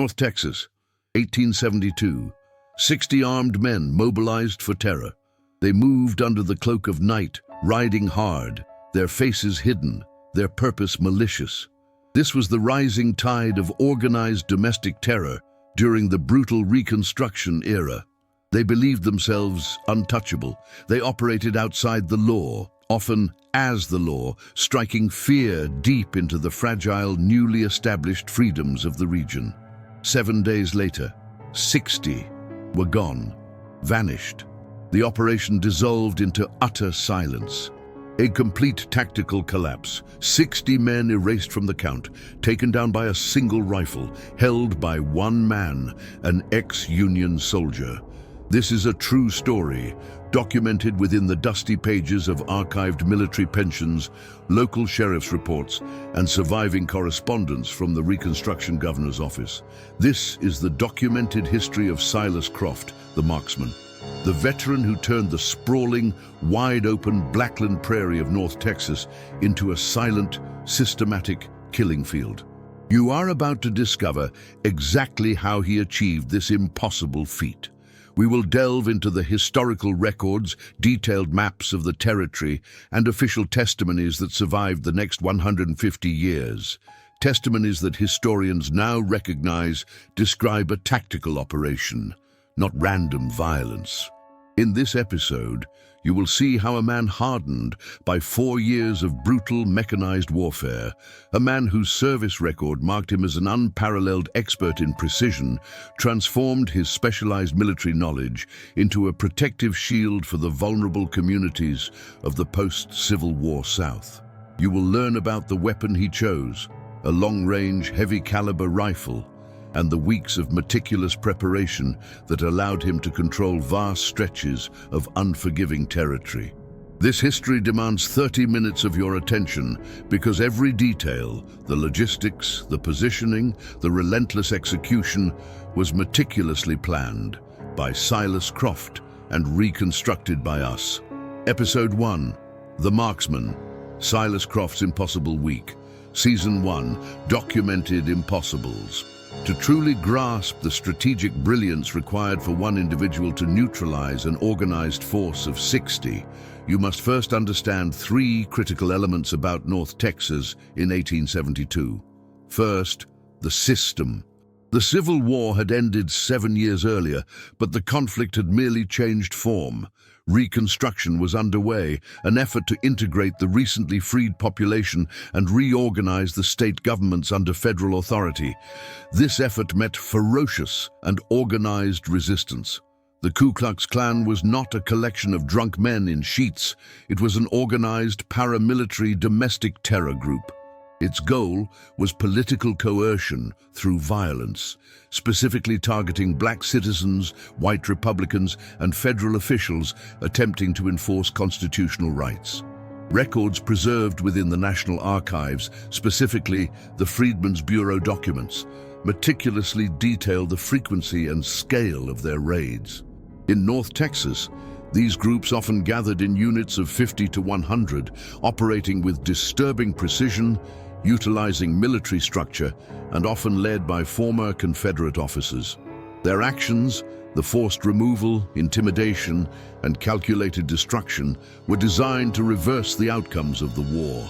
North Texas, 1872. 60 armed men mobilized for terror. They moved under the cloak of night, riding hard, their faces hidden, their purpose malicious. This was the rising tide of organized domestic terror during the brutal Reconstruction era. They believed themselves untouchable. They operated outside the law, often as the law, striking fear deep into the fragile, newly established freedoms of the region. 7 days later, 60 were gone, vanished. The operation dissolved into utter silence. A complete tactical collapse. 60 men erased from the count, taken down by a single rifle, held by one man, an ex-Union soldier. This is a true story, documented within the dusty pages of archived military pensions, local sheriff's reports, and surviving correspondence from the Reconstruction Governor's Office. This is the documented history of Silas Croft, the Marksman, the veteran who turned the sprawling, wide-open Blackland Prairie of North Texas into a silent, systematic killing field. You are about to discover exactly how he achieved this impossible feat. We will delve into the historical records, detailed maps of the territory, and official testimonies that survived the next 150 years. Testimonies that historians now recognize describe a tactical operation, not random violence. In this episode, you will see how a man hardened by 4 years of brutal mechanized warfare, a man whose service record marked him as an unparalleled expert in precision, transformed his specialized military knowledge into a protective shield for the vulnerable communities of the post-Civil War South. You will learn about the weapon he chose, a long-range, heavy-caliber rifle, and the weeks of meticulous preparation that allowed him to control vast stretches of unforgiving territory. This history demands 30 minutes of your attention because every detail, the logistics, the positioning, the relentless execution, was meticulously planned by Silas Croft and reconstructed by us. Episode 1, The Marksman, Silas Croft's Impossible Week. Season 1, Documented Impossibles. To truly grasp the strategic brilliance required for one individual to neutralize an organized force of 60, you must first understand 3 critical elements about North Texas in 1872. First, the system. The Civil War had ended 7 years earlier, but the conflict had merely changed form. Reconstruction was underway, an effort to integrate the recently freed population and reorganize the state governments under federal authority. This effort met ferocious and organized resistance. The Ku Klux Klan was not a collection of drunk men in sheets. It was an organized paramilitary domestic terror group. Its goal was political coercion through violence, specifically targeting black citizens, white Republicans, and federal officials attempting to enforce constitutional rights. Records preserved within the National Archives, specifically the Freedmen's Bureau documents, meticulously detail the frequency and scale of their raids. In North Texas, these groups often gathered in units of 50 to 100, operating with disturbing precision, utilizing military structure, and often led by former Confederate officers. Their actions, the forced removal, intimidation, and calculated destruction, were designed to reverse the outcomes of the war.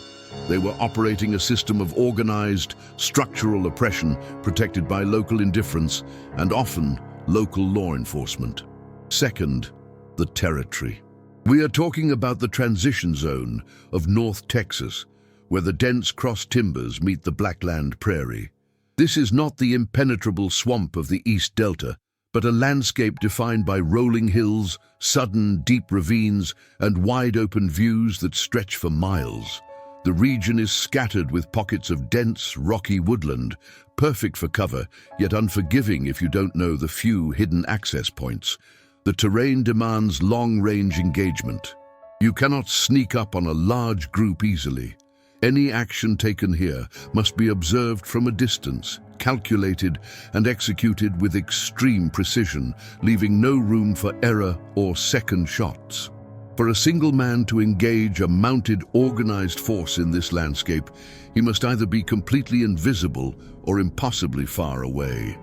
They were operating a system of organized, structural oppression protected by local indifference and often local law enforcement. Second, the territory. We are talking about the transition zone of North Texas, where the dense cross timbers meet the Blackland Prairie. This is not the impenetrable swamp of the East Delta, but a landscape defined by rolling hills, sudden deep ravines, and wide-open views that stretch for miles. The region is scattered with pockets of dense, rocky woodland, perfect for cover, yet unforgiving if you don't know the few hidden access points. The terrain demands long-range engagement. You cannot sneak up on a large group easily. Any action taken here must be observed from a distance, calculated and executed with extreme precision, leaving no room for error or second shots. For a single man to engage a mounted, organized force in this landscape, he must either be completely invisible or impossibly far away.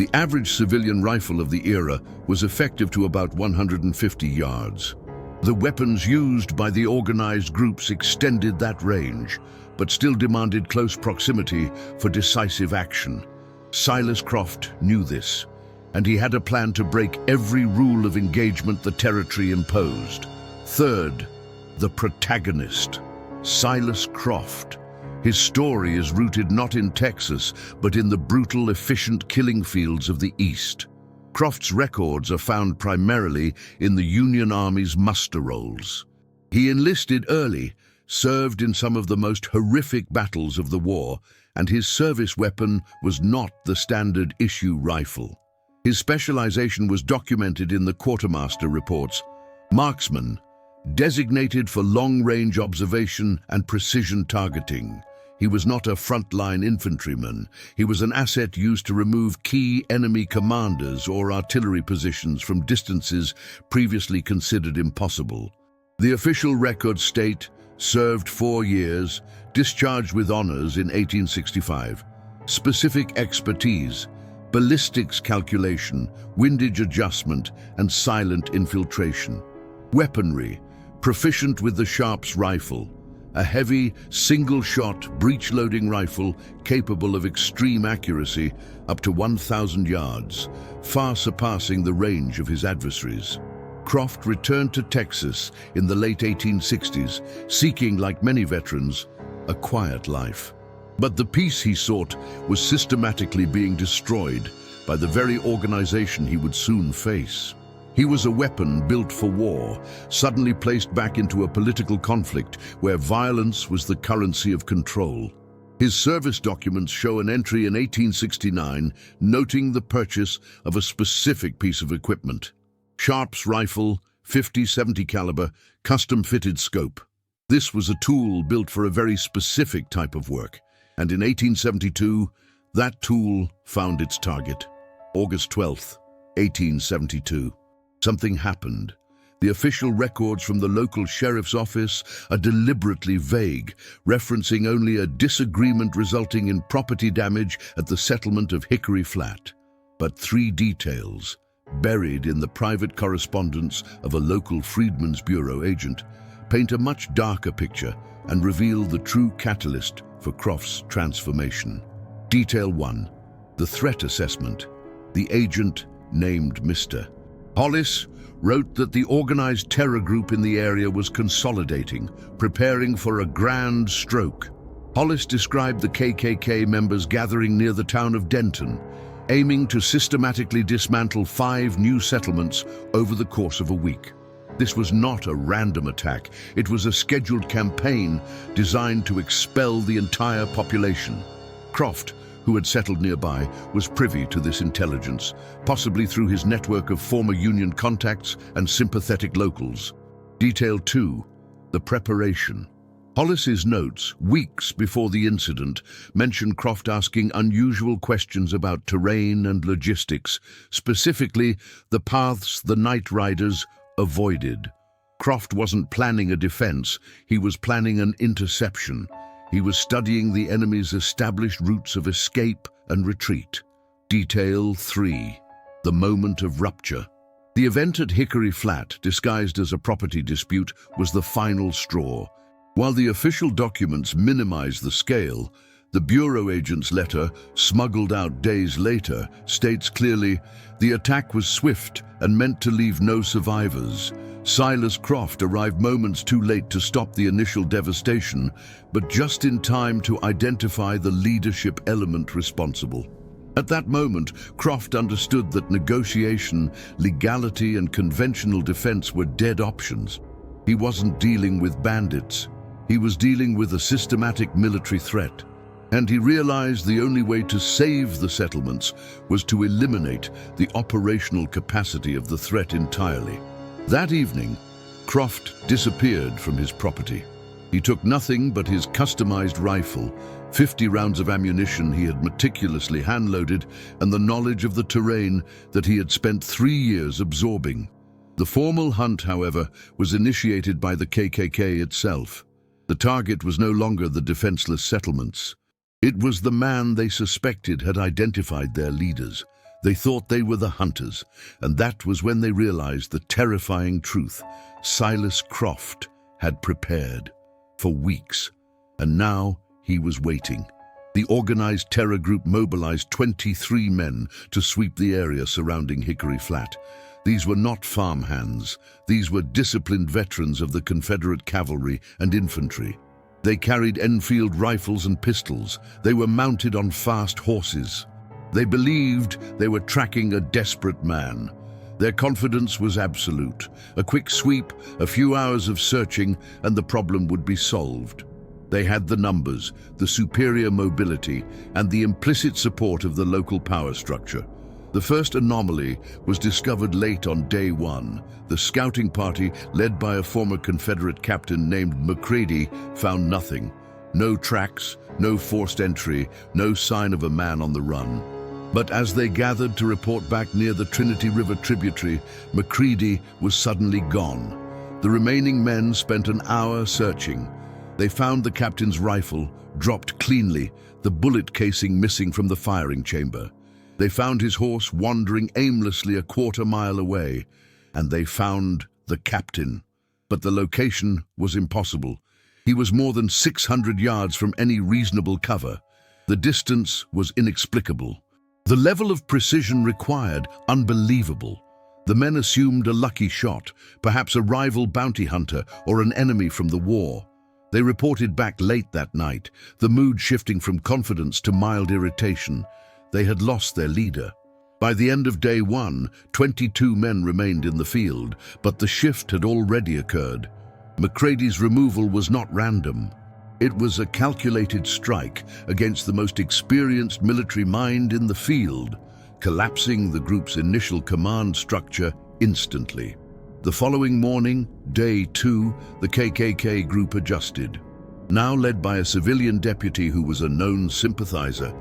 The average civilian rifle of the era was effective to about 150 yards. The weapons used by the organized groups extended that range, but still demanded close proximity for decisive action. Silas Croft knew this, and he had a plan to break every rule of engagement the territory imposed. Third, the protagonist, Silas Croft. His story is rooted not in Texas, but in the brutal, efficient killing fields of the East. Croft's records are found primarily in the Union Army's muster rolls. He enlisted early, served in some of the most horrific battles of the war, and his service weapon was not the standard issue rifle. His specialization was documented in the quartermaster reports. Marksman, designated for long-range observation and precision targeting. He was not a frontline infantryman. He was an asset used to remove key enemy commanders or artillery positions from distances previously considered impossible. The official records state, served 4 years, discharged with honors in 1865. Specific expertise, ballistics calculation, windage adjustment, and silent infiltration. Weaponry, proficient with the Sharps rifle, a heavy, single-shot, breech-loading rifle capable of extreme accuracy up to 1,000 yards, far surpassing the range of his adversaries. Croft returned to Texas in the late 1860s, seeking, like many veterans, a quiet life. But the peace he sought was systematically being destroyed by the very organization he would soon face. He was a weapon built for war, suddenly placed back into a political conflict where violence was the currency of control. His service documents show an entry in 1869 noting the purchase of a specific piece of equipment. Sharps rifle, 50-70 caliber, custom-fitted scope. This was a tool built for a very specific type of work, and in 1872, that tool found its target. August 12th, 1872. Something happened. The official records from the local sheriff's office are deliberately vague, referencing only a disagreement resulting in property damage at the settlement of Hickory Flat. But 3 details, buried in the private correspondence of a local Freedmen's Bureau agent, paint a much darker picture and reveal the true catalyst for Croft's transformation. Detail 1. The threat assessment. The agent, named Mr. Hollis, wrote that the organized terror group in the area was consolidating, preparing for a grand stroke. Hollis described the KKK members gathering near the town of Denton, aiming to systematically dismantle 5 new settlements over the course of a week. This was not a random attack. It was a scheduled campaign designed to expel the entire population. Croft, who had settled nearby, was privy to this intelligence, possibly through his network of former Union contacts and sympathetic locals. Detail 2. The preparation. Hollis's notes, weeks before the incident, mention Croft asking unusual questions about terrain and logistics, specifically the paths the night riders avoided. Croft wasn't planning a defense, he was planning an interception. He was studying the enemy's established routes of escape and retreat. Detail 3. The moment of rupture. The event at Hickory Flat, disguised as a property dispute, was the final straw. While the official documents minimized the scale, the Bureau agent's letter, smuggled out days later, states clearly, the attack was swift and meant to leave no survivors. Silas Croft arrived moments too late to stop the initial devastation, but just in time to identify the leadership element responsible. At that moment, Croft understood that negotiation, legality, and conventional defense were dead options. He wasn't dealing with bandits. He was dealing with a systematic military threat. And he realized the only way to save the settlements was to eliminate the operational capacity of the threat entirely. That evening, Croft disappeared from his property. He took nothing but his customized rifle, 50 rounds of ammunition he had meticulously hand-loaded, and the knowledge of the terrain that he had spent 3 years absorbing. The formal hunt, however, was initiated by the KKK itself. The target was no longer the defenseless settlements. It was the man they suspected had identified their leaders. They thought they were the hunters, and that was when they realized the terrifying truth. Silas Croft had prepared for weeks, and now he was waiting. The organized terror group mobilized 23 men to sweep the area surrounding Hickory Flat. These were not farmhands. These were disciplined veterans of the Confederate cavalry and infantry. They carried Enfield rifles and pistols. They were mounted on fast horses. They believed they were tracking a desperate man. Their confidence was absolute. A quick sweep, a few hours of searching, and the problem would be solved. They had the numbers, the superior mobility, and the implicit support of the local power structure. The first anomaly was discovered late on day one. The scouting party, led by a former Confederate captain named McCready, found nothing. No tracks, no forced entry, no sign of a man on the run. But as they gathered to report back near the Trinity River tributary, McCready was suddenly gone. The remaining men spent an hour searching. They found the captain's rifle, dropped cleanly, the bullet casing missing from the firing chamber. They found his horse wandering aimlessly a quarter-mile away, and they found the captain. But the location was impossible. He was more than 600 yards from any reasonable cover. The distance was inexplicable. The level of precision required, unbelievable. The men assumed a lucky shot, perhaps a rival bounty hunter or an enemy from the war. They reported back late that night, the mood shifting from confidence to mild irritation. They had lost their leader. By the end of day one, 22 men remained in the field, but the shift had already occurred. McCready's removal was not random. It was a calculated strike against the most experienced military mind in the field, collapsing the group's initial command structure instantly. The following morning, day two, the KKK group adjusted. Now led by a civilian deputy who was a known sympathizer,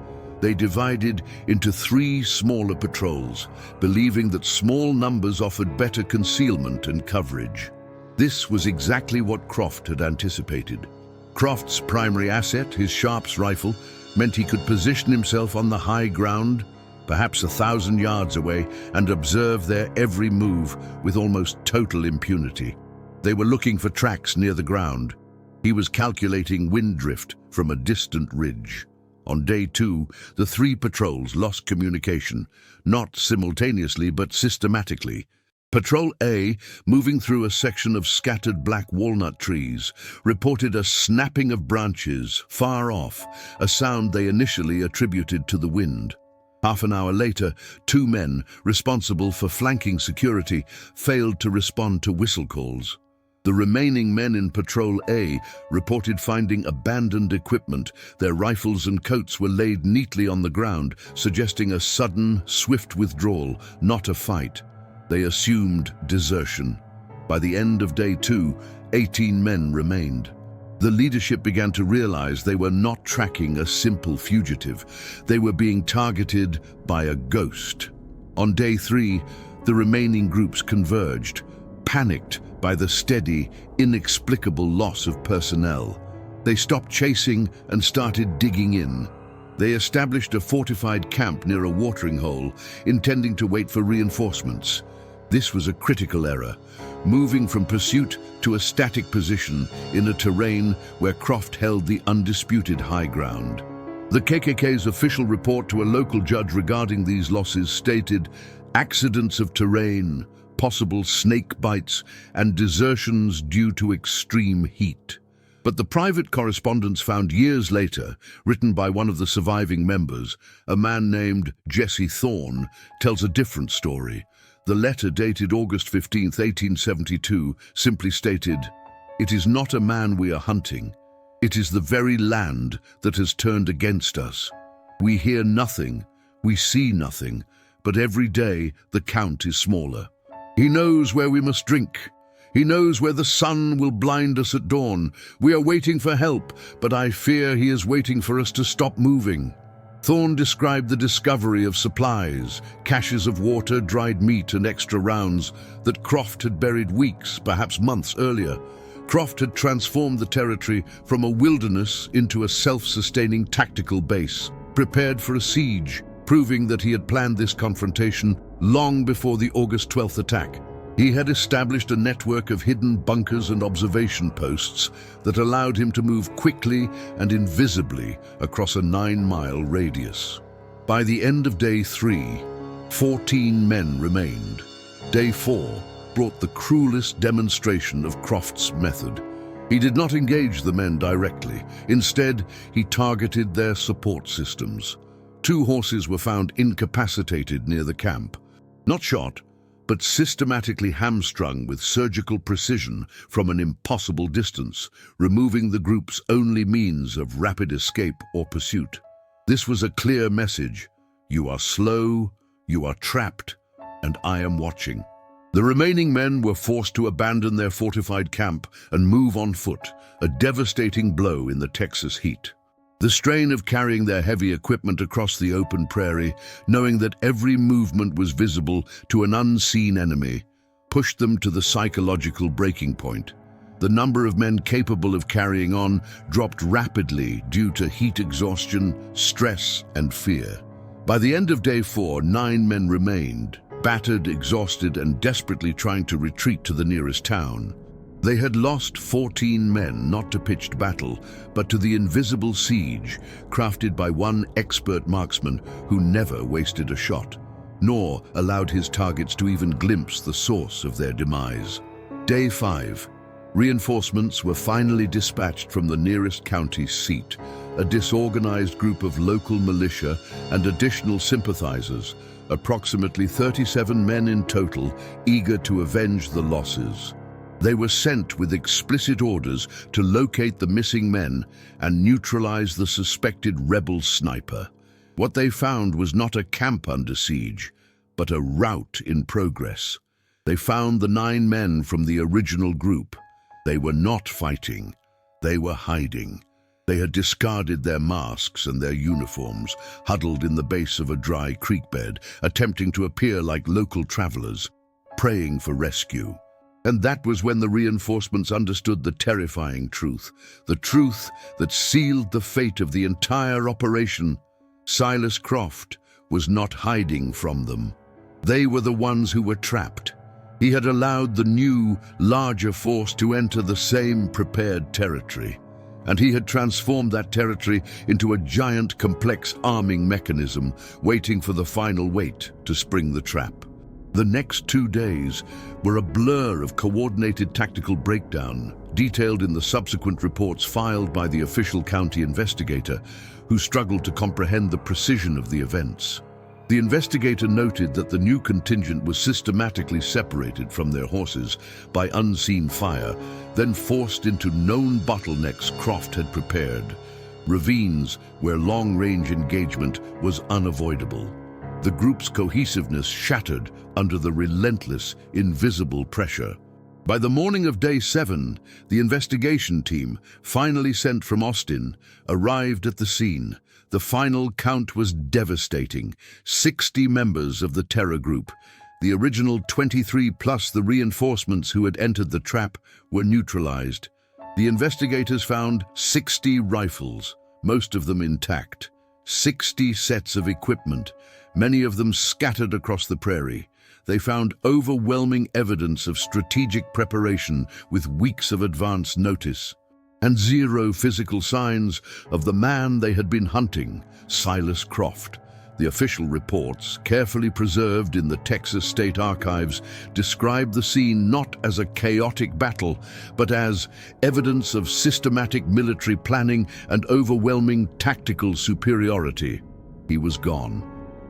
they divided into 3 smaller patrols, believing that small numbers offered better concealment and coverage. This was exactly what Croft had anticipated. Croft's primary asset, his Sharps rifle, meant he could position himself on the high ground, perhaps 1,000 yards away, and observe their every move with almost total impunity. They were looking for tracks near the ground. He was calculating wind drift from a distant ridge. On day two, the 3 patrols lost communication, not simultaneously but systematically. Patrol A, moving through a section of scattered black walnut trees, reported a snapping of branches far off, a sound they initially attributed to the wind. Half an hour later, 2 men, responsible for flanking security, failed to respond to whistle calls. The remaining men in Patrol A reported finding abandoned equipment. Their rifles and coats were laid neatly on the ground, suggesting a sudden, swift withdrawal, not a fight. They assumed desertion. By the end of day 2, 18 men remained. The leadership began to realize they were not tracking a simple fugitive. They were being targeted by a ghost. On day 3, the remaining groups converged, panicked by the steady, inexplicable loss of personnel. They stopped chasing and started digging in. They established a fortified camp near a watering hole, intending to wait for reinforcements. This was a critical error, moving from pursuit to a static position in a terrain where Croft held the undisputed high ground. The KKK's official report to a local judge regarding these losses stated, "Accidents of terrain, possible snake bites, and desertions due to extreme heat." But the private correspondence found years later, written by one of the surviving members, a man named Jesse Thorne, tells a different story. The letter, dated August 15, 1872, simply stated, "It is not a man we are hunting. It is the very land that has turned against us. We hear nothing, we see nothing, but every day the count is smaller. He knows where we must drink. He knows where the sun will blind us at dawn. We are waiting for help, but I fear he is waiting for us to stop moving." Thorne described the discovery of supplies, caches of water, dried meat, and extra rounds that Croft had buried weeks, perhaps months earlier. Croft had transformed the territory from a wilderness into a self-sustaining tactical base, prepared for a siege, proving that he had planned this confrontation long before the August 12th attack. He had established a network of hidden bunkers and observation posts that allowed him to move quickly and invisibly across a 9-mile radius. By the end of day 3, 14 men remained. Day 4 brought the cruelest demonstration of Croft's method. He did not engage the men directly. Instead, he targeted their support systems. 2 horses were found incapacitated near the camp. Not shot, but systematically hamstrung with surgical precision from an impossible distance, removing the group's only means of rapid escape or pursuit. This was a clear message: you are slow, you are trapped, and I am watching. The remaining men were forced to abandon their fortified camp and move on foot, a devastating blow in the Texas heat. The strain of carrying their heavy equipment across the open prairie, knowing that every movement was visible to an unseen enemy, pushed them to the psychological breaking point. The number of men capable of carrying on dropped rapidly due to heat exhaustion, stress, and fear. By the end of day 4, 9 men remained, battered, exhausted, and desperately trying to retreat to the nearest town. They had lost 14 men not to pitched battle, but to the invisible siege crafted by one expert marksman who never wasted a shot, nor allowed his targets to even glimpse the source of their demise. Day 5. Reinforcements were finally dispatched from the nearest county seat, a disorganized group of local militia and additional sympathizers, approximately 37 men in total, eager to avenge the losses. They were sent with explicit orders to locate the missing men and neutralize the suspected rebel sniper. What they found was not a camp under siege, but a rout in progress. They found the 9 men from the original group. They were not fighting. They were hiding. They had discarded their masks and their uniforms, huddled in the base of a dry creek bed, attempting to appear like local travelers, praying for rescue. And that was when the reinforcements understood the terrifying truth, the truth that sealed the fate of the entire operation. Silas Croft was not hiding from them. They were the ones who were trapped. He had allowed the new, larger force to enter the same prepared territory, and he had transformed that territory into a giant, complex arming mechanism, waiting for the final weight to spring the trap. The next 2 days were a blur of coordinated tactical breakdown, detailed in the subsequent reports filed by the official county investigator, who struggled to comprehend the precision of the events. The investigator noted that the new contingent was systematically separated from their horses by unseen fire, then forced into known bottlenecks Croft had prepared, ravines where long-range engagement was unavoidable. The group's cohesiveness shattered under the relentless, invisible pressure. By the morning of day 7, the investigation team, finally sent from Austin, arrived at the scene. The final count was devastating: 60 members of the terror group. The original 23 plus the reinforcements who had entered the trap were neutralized. The investigators found 60 rifles, most of them intact, 60 sets of equipment, many of them scattered across the prairie. They found overwhelming evidence of strategic preparation with weeks of advance notice, and 0 physical signs of the man they had been hunting, Silas Croft. The official reports, carefully preserved in the Texas State Archives, describe the scene not as a chaotic battle, but as evidence of systematic military planning and overwhelming tactical superiority. He was gone.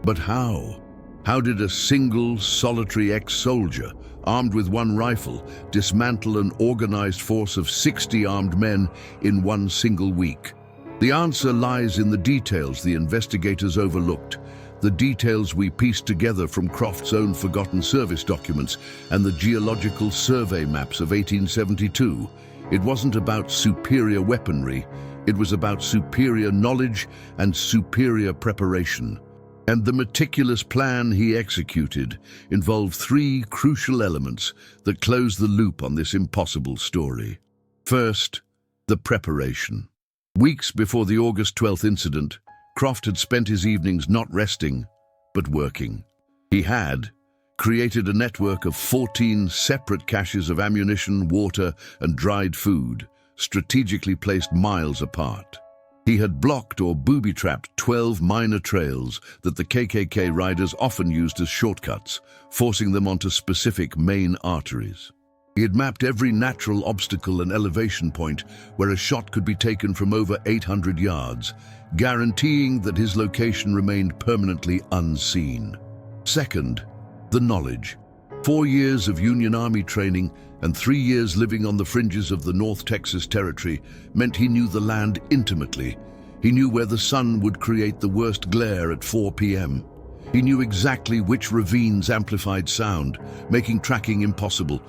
But how? How did a single, solitary ex-soldier, armed with 1 rifle, dismantle an organized force of 60 armed men in 1 single week? The answer lies in the details the investigators overlooked, the details we pieced together from Croft's own forgotten service documents and the geological survey maps of 1872. It wasn't about superior weaponry, it was about superior knowledge and superior preparation. And the meticulous plan he executed involved 3 crucial elements that close the loop on this impossible story. First, the preparation. Weeks before the August 12th incident, Croft had spent his evenings not resting, but working. He had created a network of 14 separate caches of ammunition, water, and dried food, strategically placed miles apart. He had blocked or booby-trapped 12 minor trails that the KKK riders often used as shortcuts, forcing them onto specific main arteries. He had mapped every natural obstacle and elevation point where a shot could be taken from over 800 yards, guaranteeing that his location remained permanently unseen. Second, the knowledge. 4 years of Union Army training and 3 years living on the fringes of the North Texas Territory meant he knew the land intimately. He knew where the sun would create the worst glare at 4 p.m. He knew exactly which ravines amplified sound, making tracking impossible.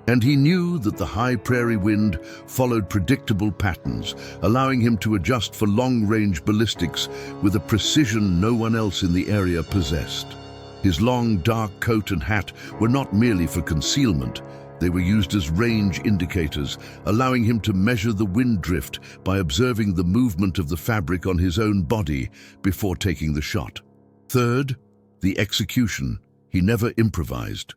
And he knew that the high prairie wind followed predictable patterns, allowing him to adjust for long-range ballistics with a precision no one else in the area possessed. His long, dark coat and hat were not merely for concealment. They were used as range indicators, allowing him to measure the wind drift by observing the movement of the fabric on his own body before taking the shot. Third, the execution. He never improvised.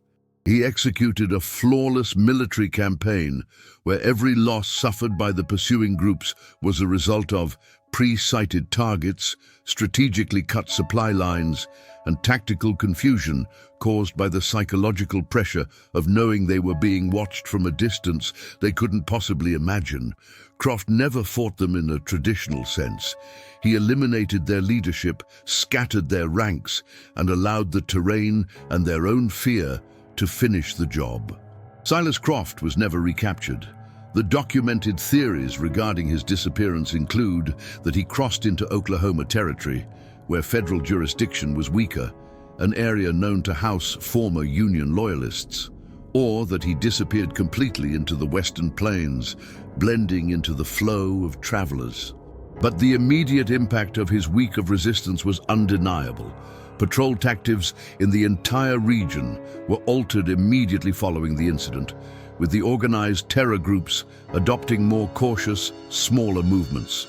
He executed a flawless military campaign where every loss suffered by the pursuing groups was a result of pre-sighted targets, strategically cut supply lines, and tactical confusion caused by the psychological pressure of knowing they were being watched from a distance they couldn't possibly imagine. Croft never fought them in a traditional sense. He eliminated their leadership, scattered their ranks, and allowed the terrain and their own fear to finish the job. Silas Croft was never recaptured. The documented theories regarding his disappearance include that he crossed into Oklahoma Territory, where federal jurisdiction was weaker, an area known to house former Union loyalists, or that he disappeared completely into the Western Plains, blending into the flow of travelers. But the immediate impact of his week of resistance was undeniable. Patrol tactics in the entire region were altered immediately following the incident, with the organized terror groups adopting more cautious, smaller movements.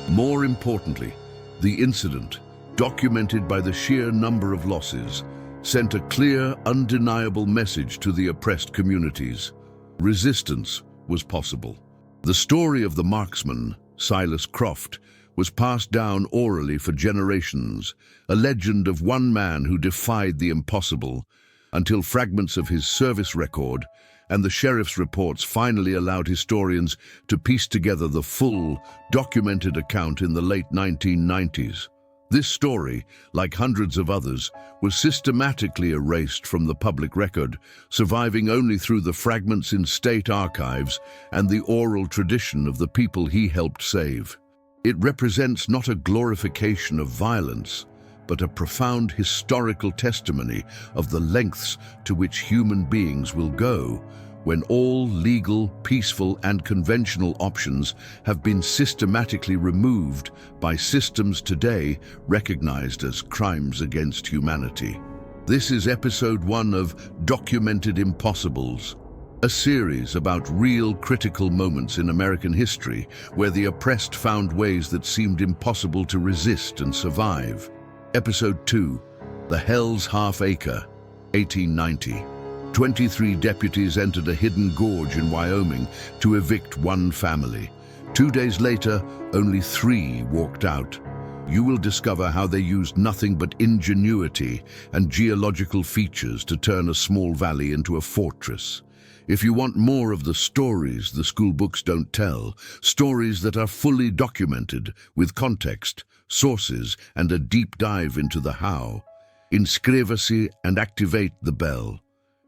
More importantly, the incident, documented by the sheer number of losses, sent a clear, undeniable message to the oppressed communities. Resistance was possible. The story of the marksman, Silas Croft, was passed down orally for generations, a legend of one man who defied the impossible, until fragments of his service record and the sheriff's reports finally allowed historians to piece together the full, documented account in the late 1990s. This story, like hundreds of others, was systematically erased from the public record, surviving only through the fragments in state archives and the oral tradition of the people he helped save. It represents not a glorification of violence, but a profound historical testimony of the lengths to which human beings will go when all legal, peaceful, and conventional options have been systematically removed by systems today recognized as crimes against humanity. This is episode 1 of Documented Impossibles, a series about real critical moments in American history where the oppressed found ways that seemed impossible to resist and survive. Episode 2, The Hell's Half Acre, 1890. 23 deputies entered a hidden gorge in Wyoming to evict one family. 2 days later, only 3 walked out. You will discover how they used nothing but ingenuity and geological features to turn a small valley into a fortress. If you want more of the stories the school books don't tell, stories that are fully documented with context, sources, and a deep dive into the how, inscreva-se and activate the bell.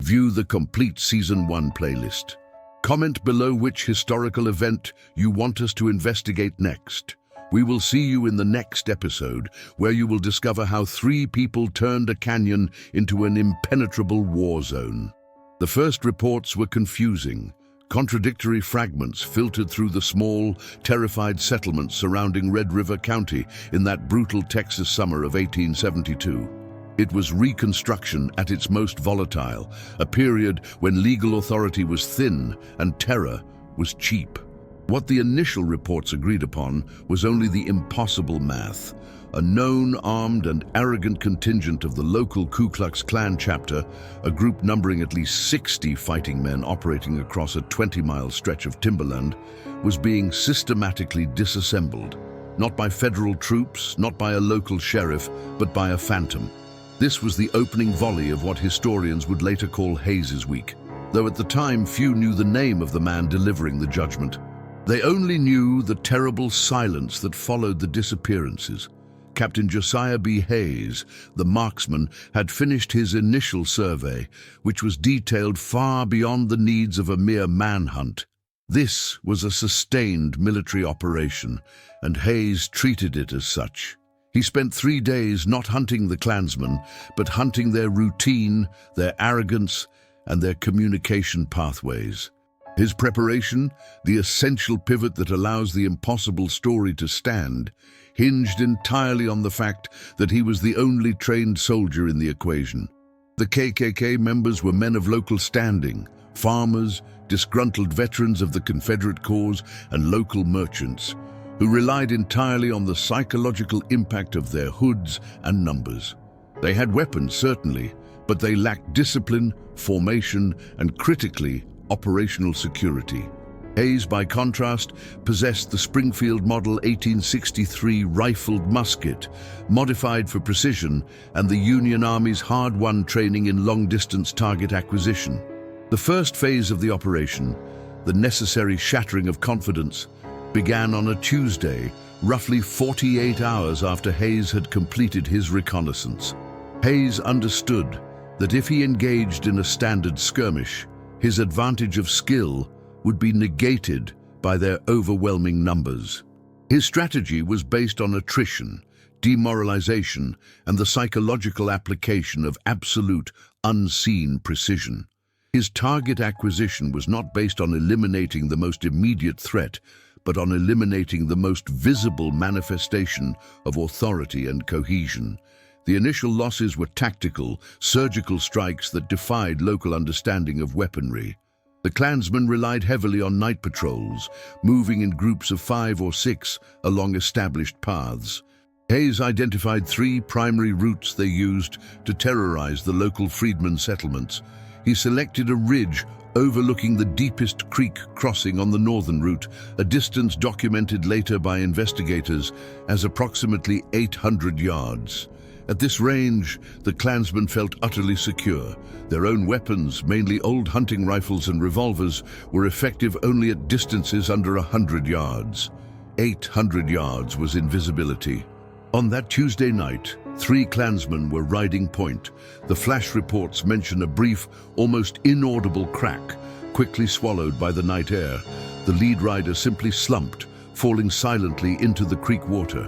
View the complete Season 1 playlist. Comment below which historical event you want us to investigate next. We will see you in the next episode, where you will discover how 3 people turned a canyon into an impenetrable war zone. The first reports were confusing. Contradictory fragments filtered through the small, terrified settlements surrounding Red River County in that brutal Texas summer of 1872. It was Reconstruction at its most volatile, a period when legal authority was thin and terror was cheap. What the initial reports agreed upon was only the impossible math. a known, armed and arrogant contingent of the local Ku Klux Klan chapter, a group numbering at least 60 fighting men operating across a 20-mile stretch of timberland, was being systematically disassembled, not by federal troops, not by a local sheriff, but by a phantom. This was the opening volley of what historians would later call Hayes's Week, though at the time few knew the name of the man delivering the judgment. They only knew the terrible silence that followed the disappearances. Captain Josiah B. Hayes, the Marksman, had finished his initial survey, which was detailed far beyond the needs of a mere manhunt. This was a sustained military operation, and Hayes treated it as such. He spent 3 days not hunting the Klansmen, but hunting their routine, their arrogance, and their communication pathways. His preparation, the essential pivot that allows the impossible story to stand, hinged entirely on the fact that he was the only trained soldier in the equation. The KKK members were men of local standing, farmers, disgruntled veterans of the Confederate cause, and local merchants, who relied entirely on the psychological impact of their hoods and numbers. They had weapons, certainly, but they lacked discipline, formation, and critically, operational security. Hayes, by contrast, possessed the Springfield Model 1863 rifled musket, modified for precision, and the Union Army's hard-won training in long-distance target acquisition. The first phase of the operation, the necessary shattering of confidence, began on a Tuesday, roughly 48 hours after Hayes had completed his reconnaissance. Hayes understood that if he engaged in a standard skirmish, his advantage of skill would be negated by their overwhelming numbers. His strategy was based on attrition, demoralization, and the psychological application of absolute, unseen precision. His target acquisition was not based on eliminating the most immediate threat, but on eliminating the most visible manifestation of authority and cohesion. The initial losses were tactical, surgical strikes that defied local understanding of weaponry. The Klansmen relied heavily on night patrols, moving in groups of 5 or 6 along established paths. Hayes identified 3 primary routes they used to terrorize the local freedmen settlements. He selected a ridge overlooking the deepest creek crossing on the northern route, a distance documented later by investigators as approximately 800 yards. At this range, the Klansmen felt utterly secure. Their own weapons, mainly old hunting rifles and revolvers, were effective only at distances under 100 yards. 800 yards was invisibility. On that Tuesday night, 3 Klansmen were riding point. The flash reports mention a brief, almost inaudible crack, quickly swallowed by the night air. The lead rider simply slumped, falling silently into the creek water.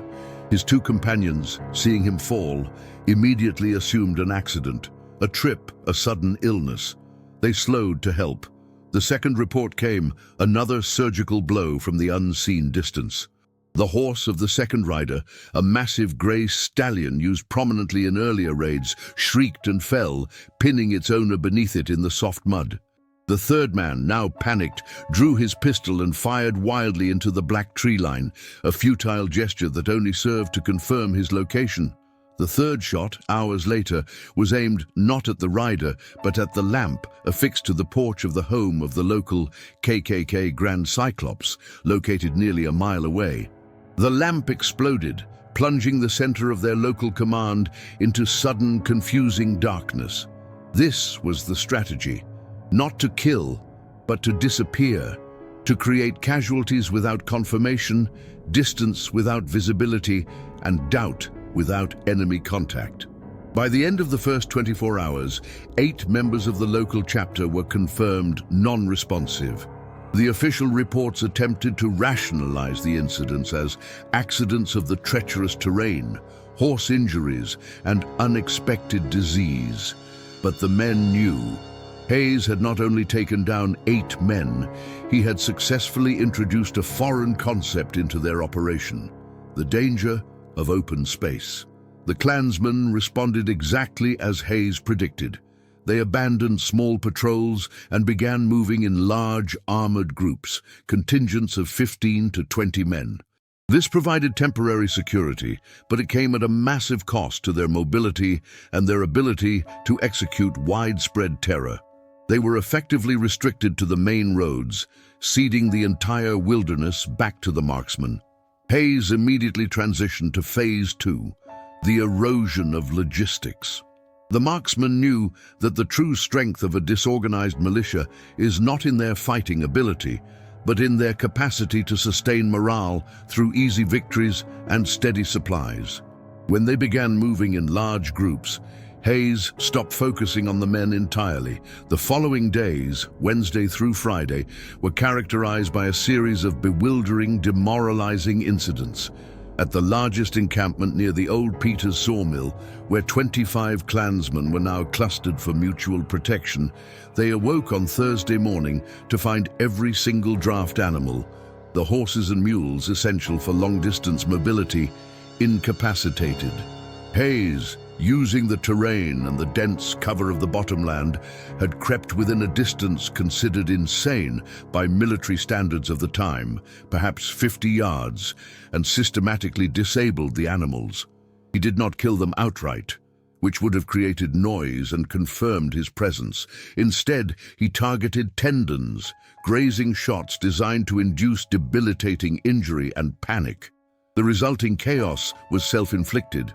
His 2 companions, seeing him fall, immediately assumed an accident, a trip, a sudden illness. They slowed to help. The second report came, another surgical blow from the unseen distance. The horse of the second rider, a massive grey stallion used prominently in earlier raids, shrieked and fell, pinning its owner beneath it in the soft mud. The third man, now panicked, drew his pistol and fired wildly into the black tree line, a futile gesture that only served to confirm his location. The third shot, hours later, was aimed not at the rider, but at the lamp affixed to the porch of the home of the local KKK Grand Cyclops, located nearly a mile away. The lamp exploded, plunging the center of their local command into sudden, confusing darkness. This was the strategy. Not to kill, but to disappear, to create casualties without confirmation, distance without visibility, and doubt without enemy contact. By the end of the first 24 hours, 8 members of the local chapter were confirmed non-responsive. The official reports attempted to rationalize the incidents as accidents of the treacherous terrain, horse injuries, and unexpected disease. But the men knew. Hayes had not only taken down 8 men, he had successfully introduced a foreign concept into their operation: the danger of open space. The Klansmen responded exactly as Hayes predicted. They abandoned small patrols and began moving in large, armored groups, contingents of 15 to 20 men. This provided temporary security, but it came at a massive cost to their mobility and their ability to execute widespread terror. They were effectively restricted to the main roads, ceding the entire wilderness back to the marksmen. Hayes immediately transitioned to Phase 2, the erosion of logistics. The marksmen knew that the true strength of a disorganized militia is not in their fighting ability, but in their capacity to sustain morale through easy victories and steady supplies. When they began moving in large groups, Hayes stopped focusing on the men entirely. The following days, Wednesday through Friday, were characterized by a series of bewildering, demoralizing incidents. At the largest encampment near the old Peters sawmill, where 25 Klansmen were now clustered for mutual protection, they awoke on Thursday morning to find every single draft animal, the horses and mules essential for long-distance mobility, incapacitated. Hayes, using the terrain and the dense cover of the bottomland, had crept within a distance considered insane by military standards of the time, perhaps 50 yards, and systematically disabled the animals. He did not kill them outright, which would have created noise and confirmed his presence. Instead, he targeted tendons, grazing shots designed to induce debilitating injury and panic. The resulting chaos was self-inflicted.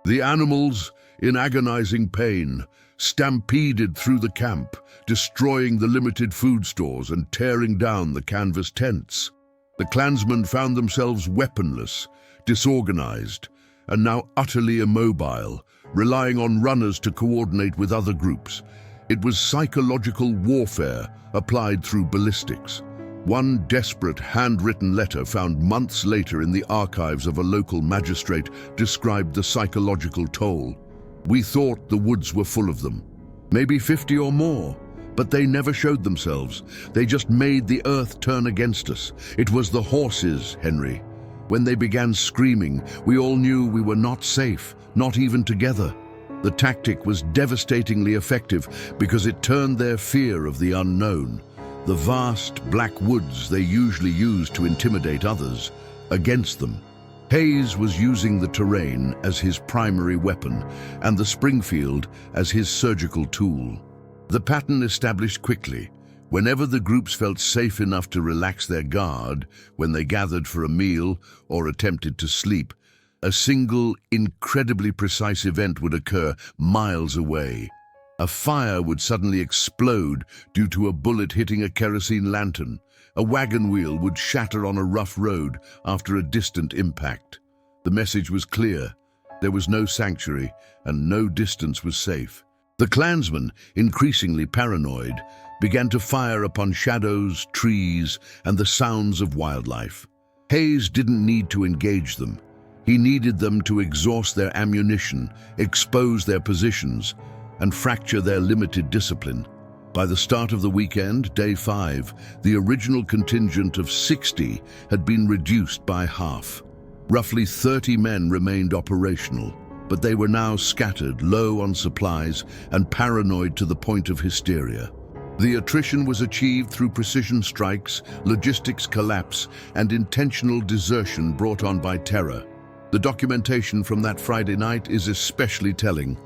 The animals, in agonizing pain, stampeded through the camp, destroying the limited food stores and tearing down the canvas tents. The Klansmen found themselves weaponless, disorganized, and now utterly immobile, relying on runners to coordinate with other groups. It was psychological warfare applied through ballistics. One desperate handwritten letter found months later in the archives of a local magistrate described the psychological toll. "We thought the woods were full of them, maybe 50 or more, but they never showed themselves. They just made the earth turn against us. It was the horses, Henry. When they began screaming, we all knew we were not safe, not even together." The tactic was devastatingly effective because it turned their fear of the unknown, the vast black woods they usually use to intimidate others, against them. Hayes was using the terrain as his primary weapon and the Springfield as his surgical tool. The pattern established quickly. Whenever the groups felt safe enough to relax their guard, when they gathered for a meal or attempted to sleep, a single, incredibly precise event would occur miles away. A fire would suddenly explode due to a bullet hitting a kerosene lantern. A wagon wheel would shatter on a rough road after a distant impact. The message was clear. There was no sanctuary, and no distance was safe. The Klansmen, increasingly paranoid, began to fire upon shadows, trees, and the sounds of wildlife. Hayes didn't need to engage them. He needed them to exhaust their ammunition, expose their positions, and fracture their limited discipline. By the start of the weekend, day 5, the original contingent of 60 had been reduced by half. Roughly 30 men remained operational, but they were now scattered, low on supplies, and paranoid to the point of hysteria. The attrition was achieved through precision strikes, logistics collapse, and intentional desertion brought on by terror. The documentation from that Friday night is especially telling.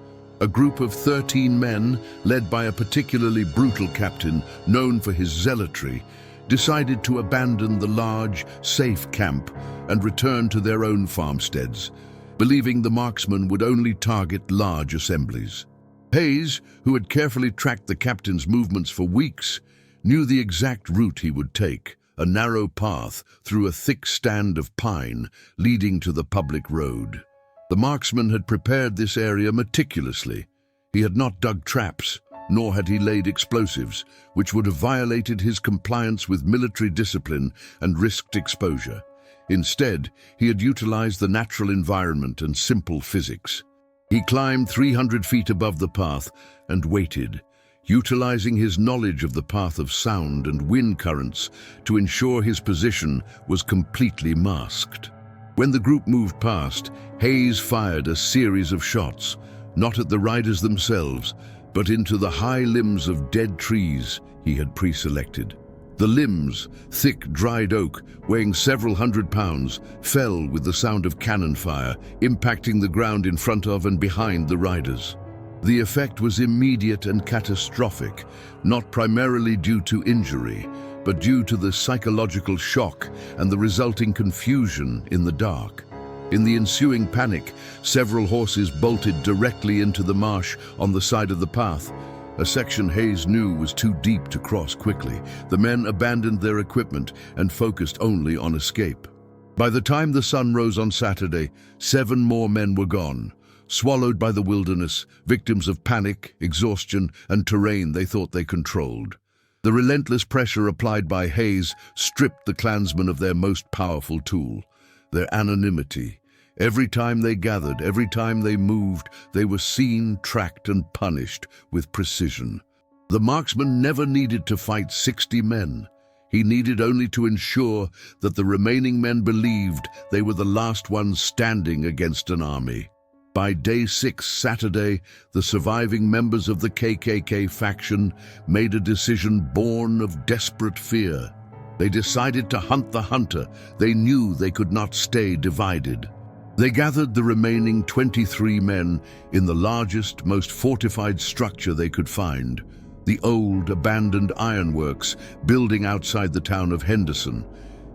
A group of 13 men, led by a particularly brutal captain known for his zealotry, decided to abandon the large, safe camp and return to their own farmsteads, believing the marksmen would only target large assemblies. Hayes, who had carefully tracked the captain's movements for weeks, knew the exact route he would take, a narrow path through a thick stand of pine leading to the public road. The marksman had prepared this area meticulously. He had not dug traps, nor had he laid explosives, which would have violated his compliance with military discipline and risked exposure. Instead, he had utilized the natural environment and simple physics. He climbed 300 feet above the path and waited, utilizing his knowledge of the path of sound and wind currents to ensure his position was completely masked. When the group moved past, Hayes fired a series of shots, not at the riders themselves, but into the high limbs of dead trees he had pre-selected. The limbs, thick dried oak, weighing several hundred pounds, fell with the sound of cannon fire, impacting the ground in front of and behind the riders. The effect was immediate and catastrophic, not primarily due to injury, but due to the psychological shock and the resulting confusion in the dark. In the ensuing panic, several horses bolted directly into the marsh on the side of the path, a section Hayes knew was too deep to cross quickly. The men abandoned their equipment and focused only on escape. By the time the sun rose on Saturday, 7 more men were gone, swallowed by the wilderness, victims of panic, exhaustion, and terrain they thought they controlled. The relentless pressure applied by Hayes stripped the Klansmen of their most powerful tool, their anonymity. Every time they gathered, every time they moved, they were seen, tracked, and punished with precision. The marksman never needed to fight 60 men. He needed only to ensure that the remaining men believed they were the last ones standing against an army. By day 6, Saturday, the surviving members of the KKK faction made a decision born of desperate fear. They decided to hunt the hunter. They knew they could not stay divided. They gathered the remaining 23 men in the largest, most fortified structure they could find, the old, abandoned ironworks building outside the town of Henderson,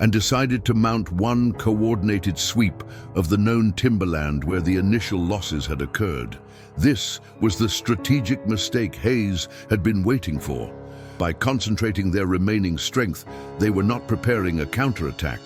and decided to mount one coordinated sweep of the known timberland where the initial losses had occurred. This was the strategic mistake Hayes had been waiting for. By concentrating their remaining strength, they were not preparing a counterattack.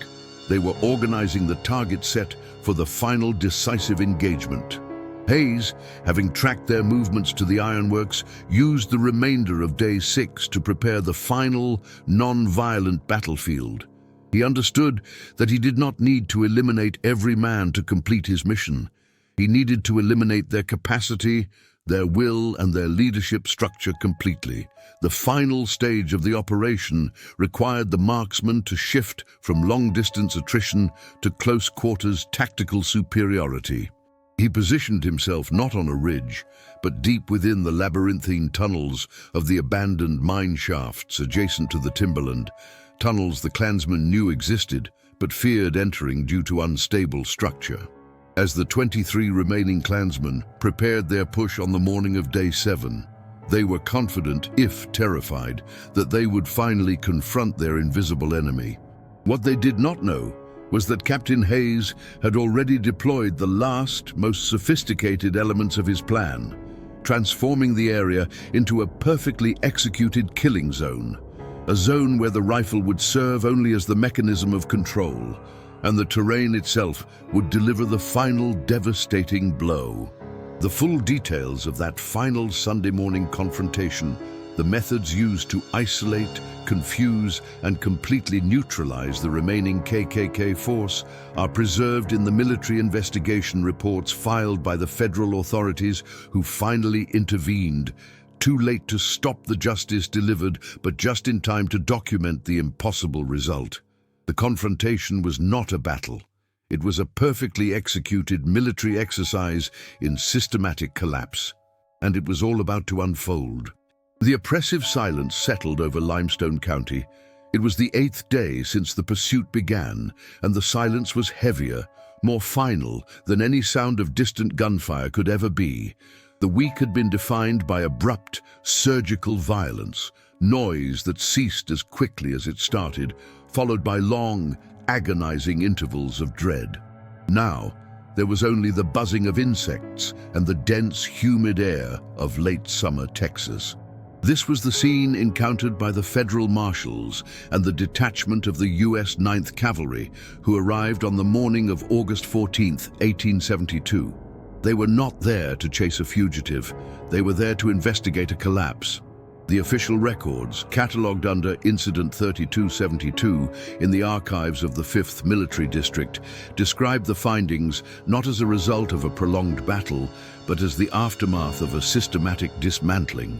They were organizing the target set for the final decisive engagement. Hayes, having tracked their movements to the ironworks, used the remainder of day 6 to prepare the final, non-violent battlefield. He understood that he did not need to eliminate every man to complete his mission. He needed to eliminate their capacity, their will, and their leadership structure completely. The final stage of the operation required the marksman to shift from long-distance attrition to close-quarters tactical superiority. He positioned himself not on a ridge, but deep within the labyrinthine tunnels of the abandoned mine shafts adjacent to the timberland, tunnels the Klansmen knew existed, but feared entering due to unstable structure. As the 23 remaining Klansmen prepared their push on the morning of day 7, they were confident, if terrified, that they would finally confront their invisible enemy. What they did not know was that Captain Hayes had already deployed the last, most sophisticated elements of his plan, transforming the area into a perfectly executed killing zone, a zone where the rifle would serve only as the mechanism of control, and the terrain itself would deliver the final devastating blow. The full details of that final Sunday morning confrontation, the methods used to isolate, confuse, and completely neutralize the remaining KKK force, are preserved in the military investigation reports filed by the federal authorities who finally intervened, too late to stop the justice delivered, but just in time to document the impossible result. The confrontation was not a battle. It was a perfectly executed military exercise in systematic collapse, and it was all about to unfold. The oppressive silence settled over Limestone County. It was the 8th day since the pursuit began, and the silence was heavier, more final than any sound of distant gunfire could ever be. The week had been defined by abrupt, surgical violence, noise that ceased as quickly as it started, followed by long, agonizing intervals of dread. Now, there was only the buzzing of insects and the dense, humid air of late summer Texas. This was the scene encountered by the federal marshals and the detachment of the U.S. 9th Cavalry, who arrived on the morning of August 14, 1872. They were not there to chase a fugitive. They were there to investigate a collapse. The official records, catalogued under Incident 3272 in the archives of the 5th Military District, describe the findings not as a result of a prolonged battle, but as the aftermath of a systematic dismantling.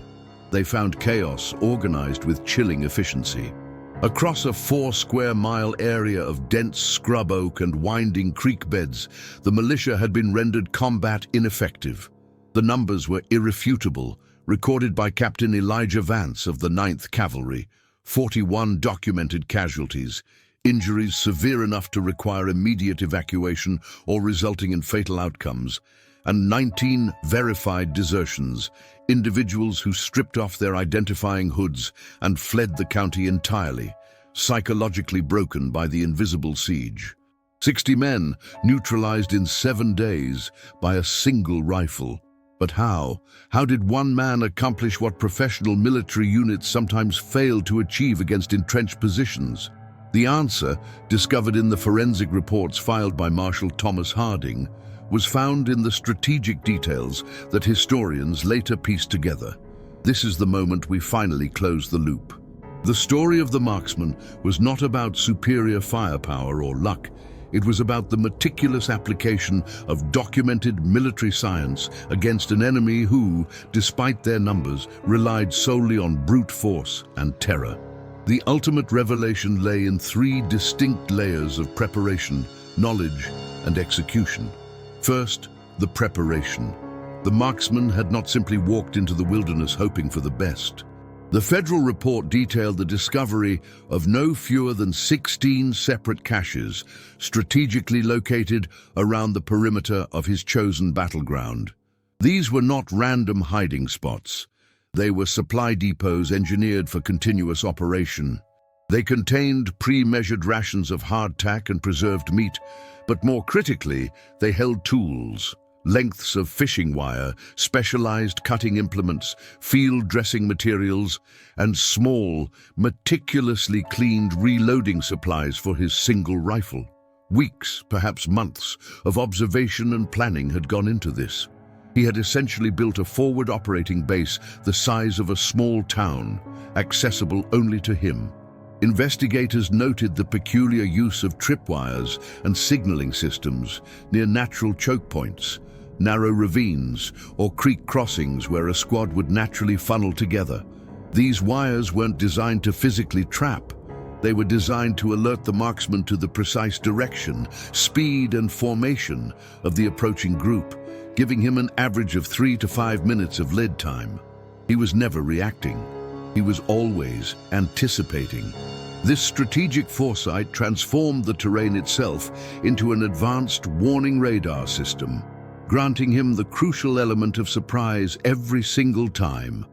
They found chaos organized with chilling efficiency. Across a 4-square-mile area of dense scrub oak and winding creek beds, the militia had been rendered combat ineffective. The numbers were irrefutable, recorded by Captain Elijah Vance of the 9th Cavalry, 41 documented casualties, injuries severe enough to require immediate evacuation or resulting in fatal outcomes, and 19 verified desertions, individuals who stripped off their identifying hoods and fled the county entirely, psychologically broken by the invisible siege. 60 men neutralized in 7 days by a single rifle. But how? How did one man accomplish what professional military units sometimes fail to achieve against entrenched positions? The answer, discovered in the forensic reports filed by Marshal Thomas Harding, was found in the strategic details that historians later pieced together. This is the moment we finally close the loop. The story of the Marksman was not about superior firepower or luck. It was about the meticulous application of documented military science against an enemy who, despite their numbers, relied solely on brute force and terror. The ultimate revelation lay in 3 distinct layers of preparation, knowledge, and execution. First, the preparation. The Marksman had not simply walked into the wilderness hoping for the best. The federal report detailed the discovery of no fewer than 16 separate caches strategically located around the perimeter of his chosen battleground. These were not random hiding spots. They were supply depots engineered for continuous operation. They contained pre-measured rations of hardtack and preserved meat, but more critically, they held tools, lengths of fishing wire, specialized cutting implements, field dressing materials, and small, meticulously cleaned reloading supplies for his single rifle. Weeks, perhaps months, of observation and planning had gone into this. He had essentially built a forward operating base the size of a small town, accessible only to him. Investigators noted the peculiar use of tripwires and signaling systems near natural choke points, narrow ravines, or creek crossings where a squad would naturally funnel together. These wires weren't designed to physically trap. They were designed to alert the marksman to the precise direction, speed, and formation of the approaching group, giving him an average of 3 to 5 minutes of lead time. He was never reacting. He was always anticipating. This strategic foresight transformed the terrain itself into an advanced warning radar system, granting him the crucial element of surprise every single time.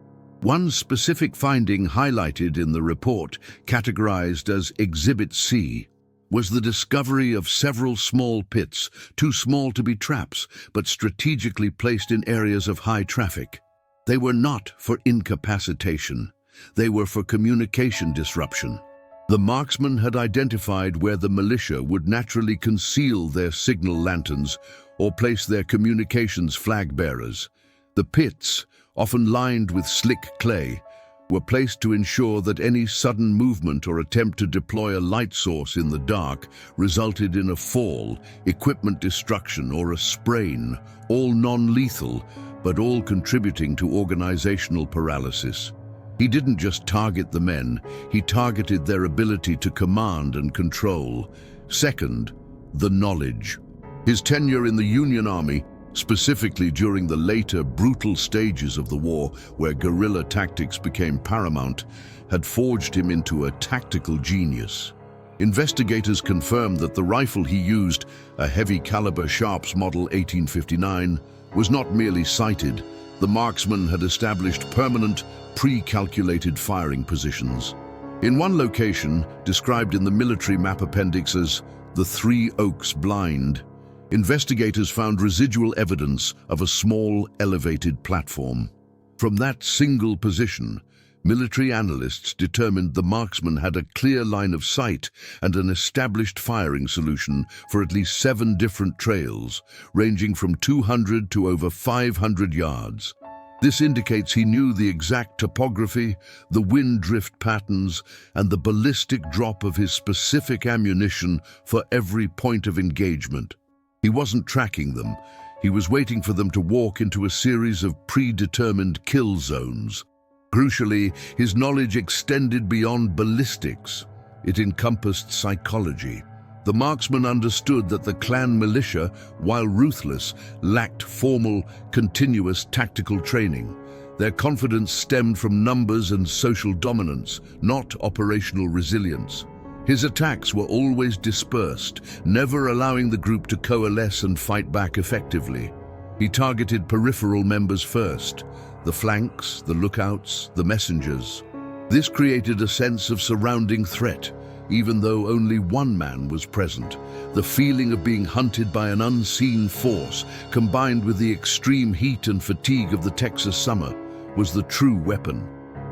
One specific finding highlighted in the report, categorized as Exhibit C, was the discovery of several small pits, too small to be traps, but strategically placed in areas of high traffic. They were not for incapacitation. They were for communication disruption. The marksman had identified where the militia would naturally conceal their signal lanterns or place their communications flag bearers. The pits, often lined with slick clay, were placed to ensure that any sudden movement or attempt to deploy a light source in the dark resulted in a fall, equipment destruction, or a sprain, all non-lethal, but all contributing to organizational paralysis. He didn't just target the men, he targeted their ability to command and control. Second, the knowledge. His tenure in the Union Army, specifically during the later brutal stages of the war where guerrilla tactics became paramount, had forged him into a tactical genius. Investigators confirmed that the rifle he used, a heavy-caliber Sharps Model 1859, was not merely sighted. The marksman had established permanent, pre-calculated firing positions. In one location, described in the military map appendix as the Three Oaks Blind, investigators found residual evidence of a small, elevated platform. From that single position, military analysts determined the marksman had a clear line of sight and an established firing solution for at least 7 different trails, ranging from 200 to over 500 yards. This indicates he knew the exact topography, the wind drift patterns, and the ballistic drop of his specific ammunition for every point of engagement. He wasn't tracking them. He was waiting for them to walk into a series of predetermined kill zones. Crucially, his knowledge extended beyond ballistics. It encompassed psychology. The marksman understood that the clan militia, while ruthless, lacked formal, continuous tactical training. Their confidence stemmed from numbers and social dominance, not operational resilience. His attacks were always dispersed, never allowing the group to coalesce and fight back effectively. He targeted peripheral members first, the flanks, the lookouts, the messengers. This created a sense of surrounding threat, even though only one man was present. The feeling of being hunted by an unseen force, combined with the extreme heat and fatigue of the Texas summer, was the true weapon.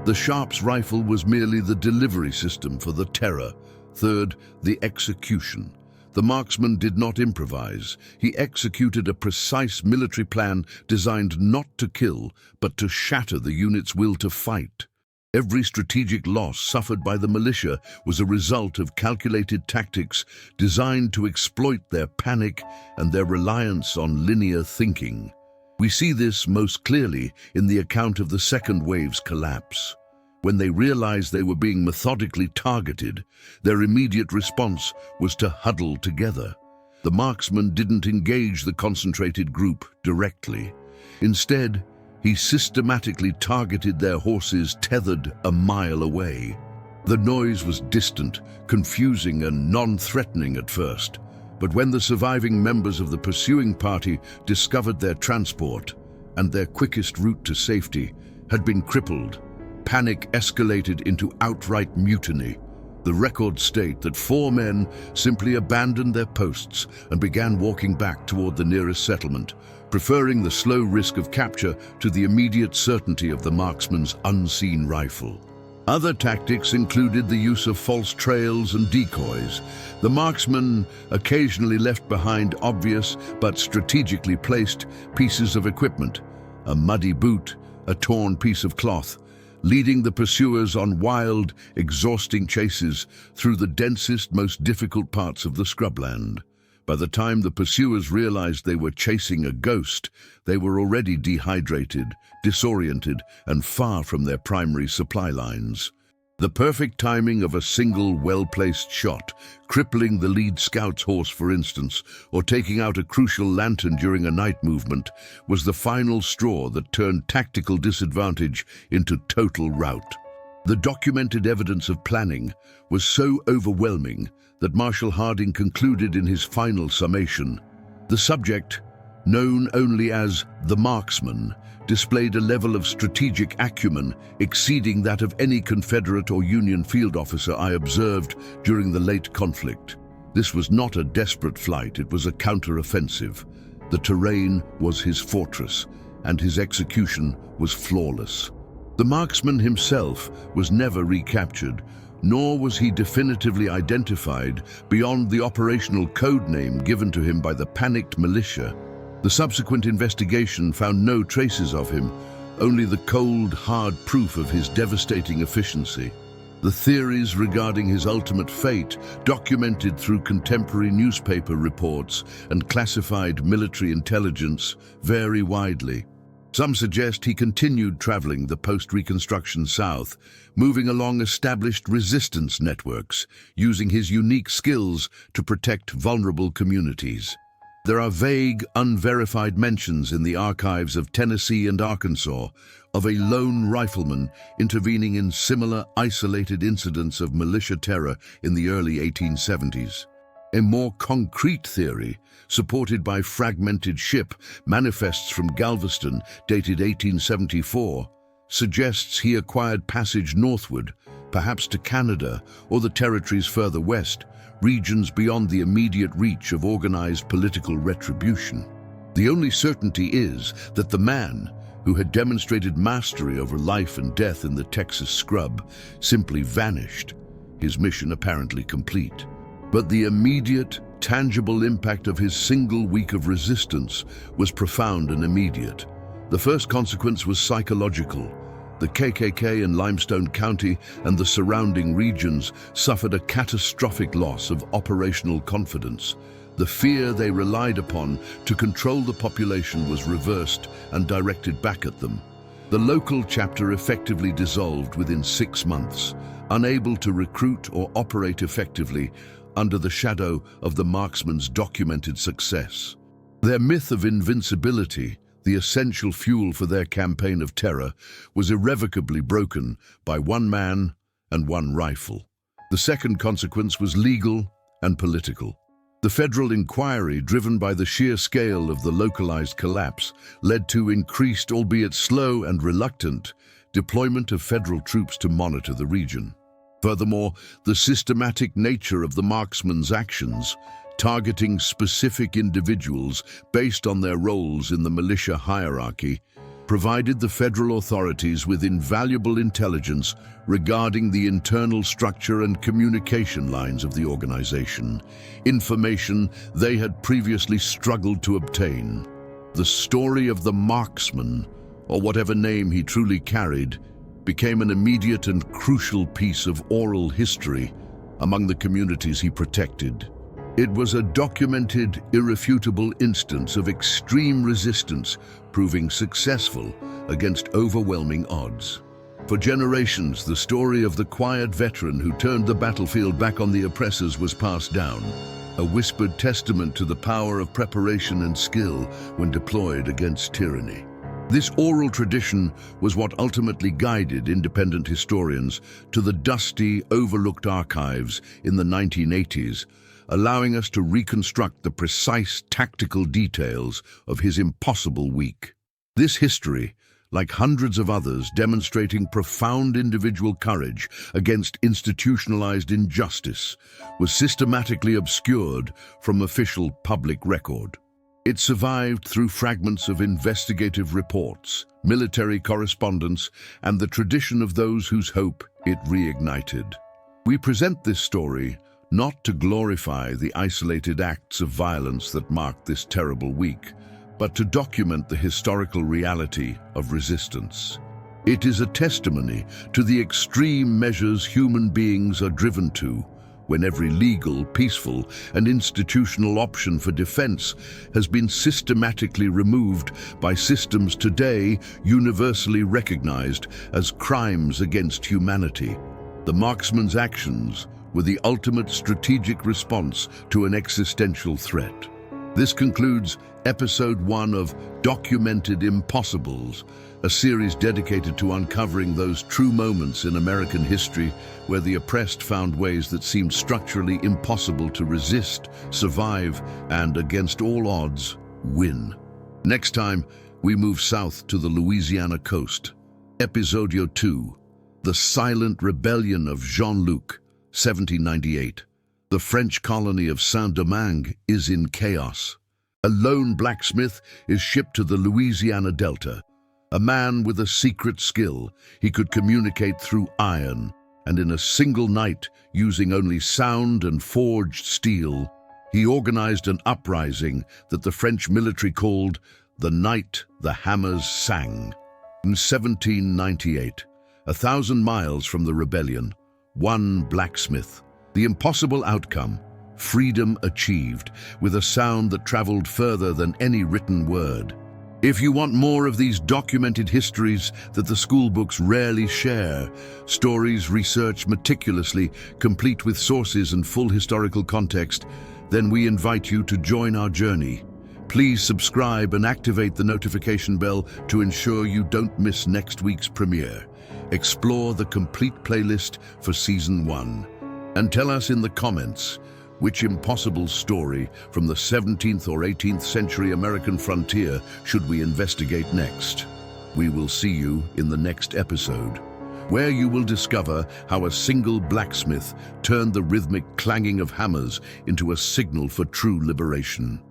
The Sharps rifle was merely the delivery system for the terror. Third, the execution. The Marksman did not improvise. He executed a precise military plan designed not to kill, but to shatter the unit's will to fight. Every strategic loss suffered by the militia was a result of calculated tactics designed to exploit their panic and their reliance on linear thinking. We see this most clearly in the account of the second wave's collapse. When they realized they were being methodically targeted, their immediate response was to huddle together. The Marksman didn't engage the concentrated group directly. Instead, he systematically targeted their horses tethered a mile away. The noise was distant, confusing and non-threatening at first, but when the surviving members of the pursuing party discovered their transport and their quickest route to safety had been crippled, panic escalated into outright mutiny. The records state that 4 men simply abandoned their posts and began walking back toward the nearest settlement, preferring the slow risk of capture to the immediate certainty of the Marksman's unseen rifle. Other tactics included the use of false trails and decoys. The Marksman occasionally left behind obvious but strategically placed pieces of equipment, a muddy boot, a torn piece of cloth, leading the pursuers on wild, exhausting chases through the densest, most difficult parts of the scrubland. By the time the pursuers realized they were chasing a ghost, they were already dehydrated, disoriented, and far from their primary supply lines. The perfect timing of a single well-placed shot, crippling the lead scout's horse, for instance, or taking out a crucial lantern during a night movement, was the final straw that turned tactical disadvantage into total rout. The documented evidence of planning was so overwhelming that Marshal Harding concluded in his final summation, "The subject, known only as the Marksman, displayed a level of strategic acumen exceeding that of any Confederate or Union field officer I observed during the late conflict. This was not a desperate flight, it was a counter-offensive. The terrain was his fortress, and his execution was flawless." The Marksman himself was never recaptured, nor was he definitively identified beyond the operational code name given to him by the panicked militia. The subsequent investigation found no traces of him, only the cold, hard proof of his devastating efficiency. The theories regarding his ultimate fate, documented through contemporary newspaper reports and classified military intelligence, vary widely. Some suggest he continued traveling the post-Reconstruction South, moving along established resistance networks, using his unique skills to protect vulnerable communities. There are vague, unverified mentions in the archives of Tennessee and Arkansas of a lone rifleman intervening in similar isolated incidents of militia terror in the early 1870s. A more concrete theory, supported by fragmented ship manifests from Galveston dated 1874, suggests he acquired passage northward, perhaps to Canada or the territories further west, regions beyond the immediate reach of organized political retribution. The only certainty is that the man, who had demonstrated mastery over life and death in the Texas scrub, simply vanished, his mission apparently complete. But the immediate, tangible impact of his single week of resistance was profound and immediate. The first consequence was psychological. The KKK in Limestone County and the surrounding regions suffered a catastrophic loss of operational confidence. The fear they relied upon to control the population was reversed and directed back at them. The local chapter effectively dissolved within 6 months, unable to recruit or operate effectively under the shadow of the Marksman's documented success. Their myth of invincibility, the essential fuel for their campaign of terror, was irrevocably broken by one man and one rifle. The second consequence was legal and political. The federal inquiry, driven by the sheer scale of the localized collapse, led to increased, albeit slow and reluctant, deployment of federal troops to monitor the region. Furthermore, the systematic nature of the Marksman's actions, targeting specific individuals based on their roles in the militia hierarchy, provided the federal authorities with invaluable intelligence regarding the internal structure and communication lines of the organization, information they had previously struggled to obtain. The story of the Marksman, or whatever name he truly carried, became an immediate and crucial piece of oral history among the communities he protected. It was a documented, irrefutable instance of extreme resistance proving successful against overwhelming odds. For generations, the story of the quiet veteran who turned the battlefield back on the oppressors was passed down, a whispered testament to the power of preparation and skill when deployed against tyranny. This oral tradition was what ultimately guided independent historians to the dusty, overlooked archives in the 1980s, allowing us to reconstruct the precise tactical details of his impossible week. This history, like hundreds of others demonstrating profound individual courage against institutionalized injustice, was systematically obscured from official public record. It survived through fragments of investigative reports, military correspondence, and the tradition of those whose hope it reignited. We present this story not to glorify the isolated acts of violence that marked this terrible week, but to document the historical reality of resistance. It is a testimony to the extreme measures human beings are driven to when every legal, peaceful, and institutional option for defense has been systematically removed by systems today universally recognized as crimes against humanity. The Marksman's actions were the ultimate strategic response to an existential threat. This concludes Episode 1 of Documented Impossibles, a series dedicated to uncovering those true moments in American history where the oppressed found ways that seemed structurally impossible to resist, survive, and, against all odds, win. Next time, we move south to the Louisiana coast. Episodio 2, The Silent Rebellion of Jean-Luc, 1798. The French colony of Saint-Domingue is in chaos. A lone blacksmith is shipped to the Louisiana Delta. A man with a secret skill, he could communicate through iron, and in a single night, using only sound and forged steel, he organized an uprising that the French military called the Night the Hammers Sang. In 1798, 1,000 miles from the rebellion, one blacksmith. The impossible outcome, freedom achieved, with a sound that traveled further than any written word. If you want more of these documented histories that the school books rarely share, stories researched meticulously, complete with sources and full historical context, then we invite you to join our journey. Please subscribe and activate the notification bell to ensure you don't miss next week's premiere. Explore the complete playlist for Season 1. And tell us in the comments, which impossible story from the 17th or 18th century American frontier should we investigate next? We will see you in the next episode, where you will discover how a single blacksmith turned the rhythmic clanging of hammers into a signal for true liberation.